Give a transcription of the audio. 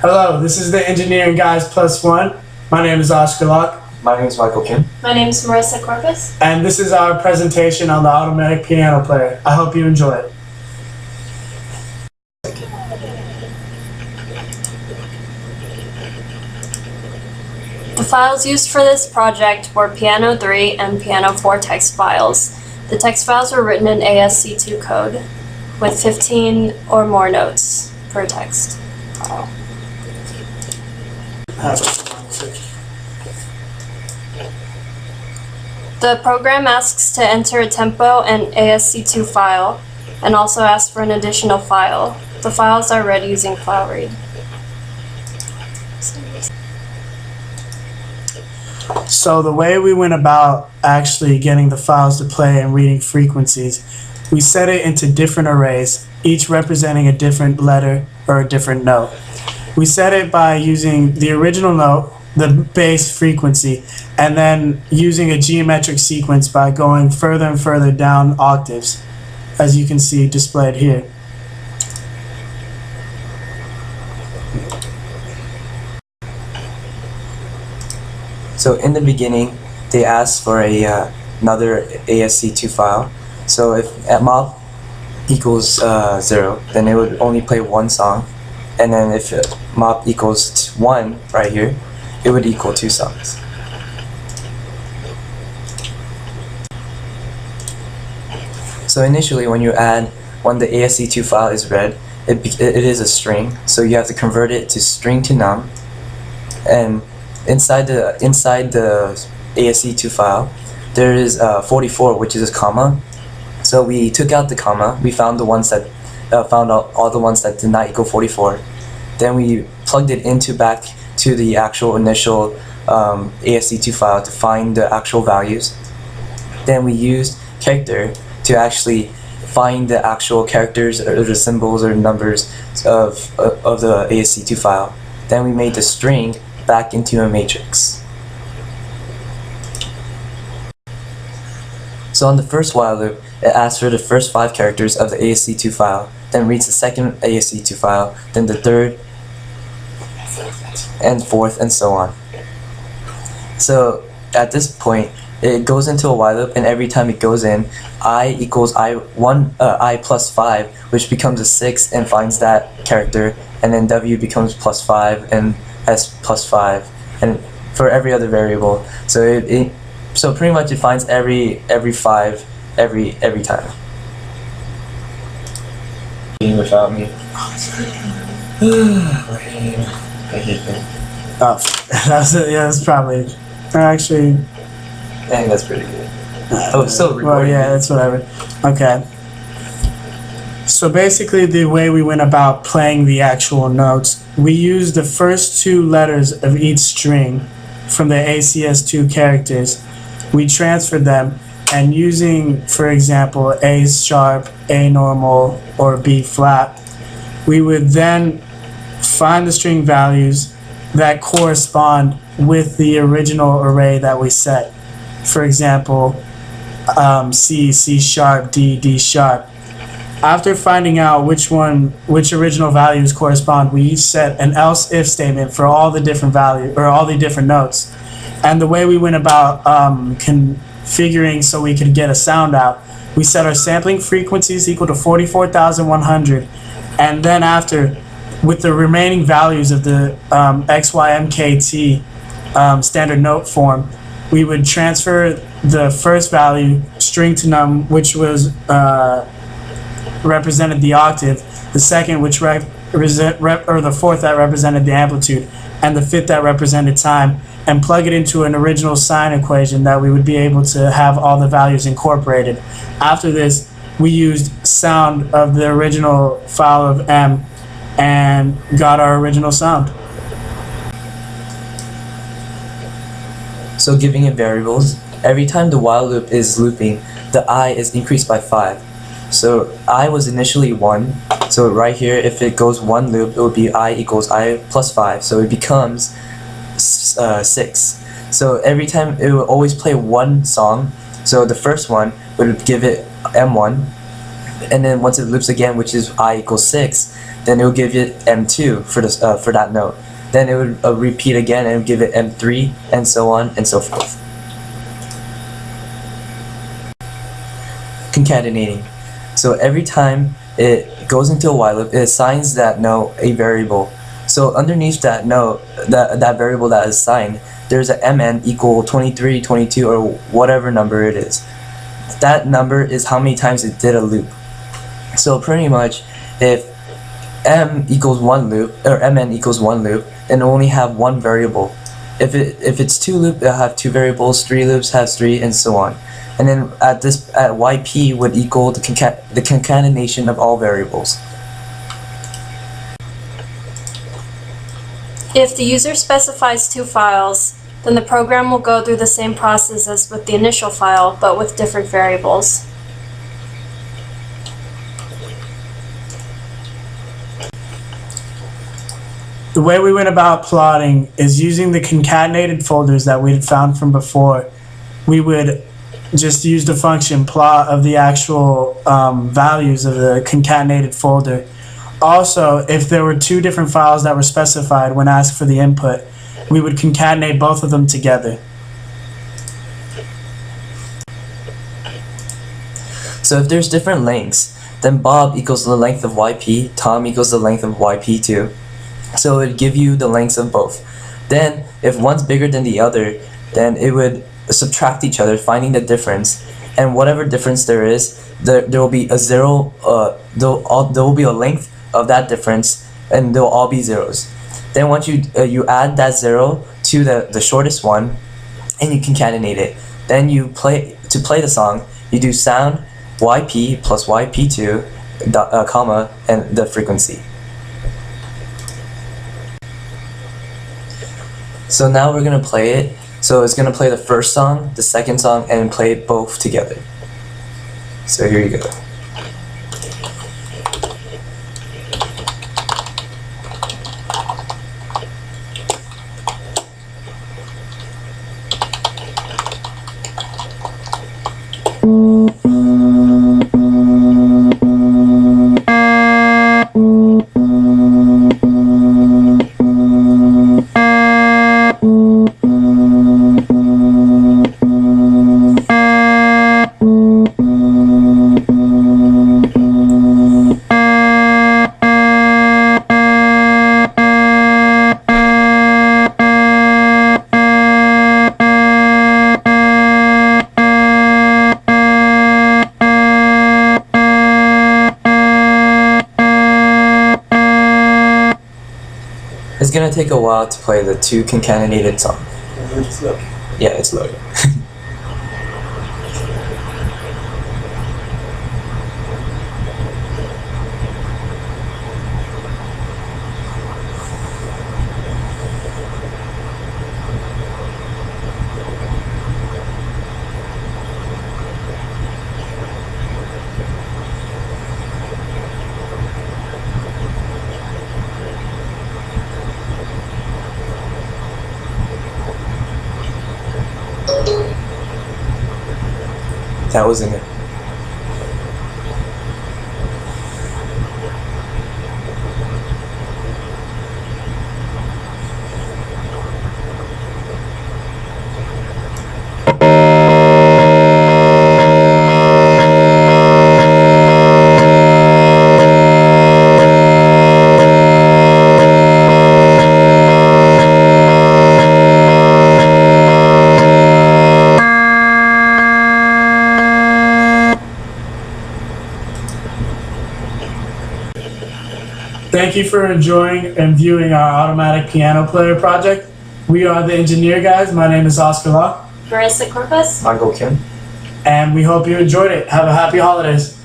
Hello, this is the Engineering Guys Plus One. My name is Oscar Locke. My name is Michael Kim. My name is Marissa Corpuz. And this is our presentation on the automatic piano player. I hope you enjoy it. The files used for this project were Piano 3 and Piano 4 text files. The text files were written in ASC2 code with 15 or more notes per text file. The program asks to enter a tempo and ASC2 file, and also asks for an additional file. The files are read using file read. So the way we went about actually getting the files to play and reading frequencies, we set it into different arrays, each representing a different letter or a different note. We set it by using the original note, the base frequency, and then using a geometric sequence by going further and further down octaves, as you can see displayed here. So in the beginning, they asked for another ASC2 file. So if at mop equals 0, then it would only play one song. And then if mop equals 1 right here, it would equal 2 songs. So initially when the ASC2 file is read, it is a string. So you have to convert it to string to num. And inside the ASC2 file, there is 44, which is a comma. So we took out the comma. We found the ones that found out all the ones that did not equal 44. Then we plugged it back to the actual initial ASC2 file to find the actual values. Then we used character to actually find the actual characters or the symbols or numbers of the ASC2 file. Then we made the string back into a matrix. So on the first while loop, it asks for the first 5 characters of the ASC2 file, then reads the second ASC2 file, then the third and fourth, and so on. So at this point, it goes into a while loop, and every time it goes in, I equals I plus 5, which becomes a 6 and finds that character, and then W becomes plus 5 and S plus 5, and for every other variable. So so pretty much it finds every 5 every time. Without me. Oh, that's probably actually. I think that's pretty good. Oh, it's still recording. Well, yeah, that's whatever. Okay. So basically, the way we went about playing the actual notes, we used the first 2 letters of each string from the ACS2 characters. We transferred them, and using, for example, A sharp, A normal, or B flat, we would then find the string values that correspond with the original array that we set. For example, C, C sharp, D, D sharp. After finding out which original values correspond, we each set an else-if statement for all the different values or all the different notes. And the way we went about configuring so we could get a sound out, we set our sampling frequencies equal to 44,100, and then after, with the remaining values of the XYMKT standard note form, we would transfer the first value, string to num, which was represented the octave, the second, which or the fourth that represented the amplitude, and the fifth that represented time, and plug it into an original sine equation that we would be able to have all the values incorporated. After this, we used sound of the original file of M and got our original sound. So giving it variables, every time the while loop is looping, the I is increased by 5. So I was initially 1, so right here, if it goes 1 loop, it would be I equals I plus 5, so it becomes 6. So every time it will always play one song. So the first one would give it M1, and then once it loops again, which is I equals 6, then it will give it M2 for that note. Then it would repeat again and give it M3, and so on and so forth. Concatenating. So every time it goes into a while loop, it assigns that note a variable. So underneath that note, that variable that is assigned, there's a mn equal 23, 22, or whatever number it is. That number is how many times it did a loop. So pretty much, if m equals one loop, or mn equals one loop, then it'll only have one variable. If it's two loops, it'll have two variables. Three loops has three, and so on. And then at yp would equal the concatenation of all variables. If the user specifies two files, then the program will go through the same process as with the initial file, but with different variables. The way we went about plotting is using the concatenated folders that we had found from before. We would just use the function plot of the actual values of the concatenated folder. Also, if there were two different files that were specified when asked for the input, we would concatenate both of them together. So if there's different lengths, then Bob equals the length of yp, Tom equals the length of yp2. So it would give you the lengths of both. Then, if one's bigger than the other, then it would subtract each other, finding the difference. And whatever difference there is, there will be a zero. There will be a length of that difference, and they'll all be zeros. Then once you add that zero to the shortest one, and you concatenate it. Then you play the song. You do sound yp plus yp2, comma, and the frequency. So now we're gonna play it. So it's gonna play the first song, the second song, and play it both together. So here you go. It's gonna take a while to play the two concatenated song. Yeah, it's loading. That was in it. Thank you for enjoying and viewing our automatic piano player project. We are the engineer guys. My name is Oscar Law. Marissa Corpuz. Michael Kim. And we hope you enjoyed it. Have a happy holidays.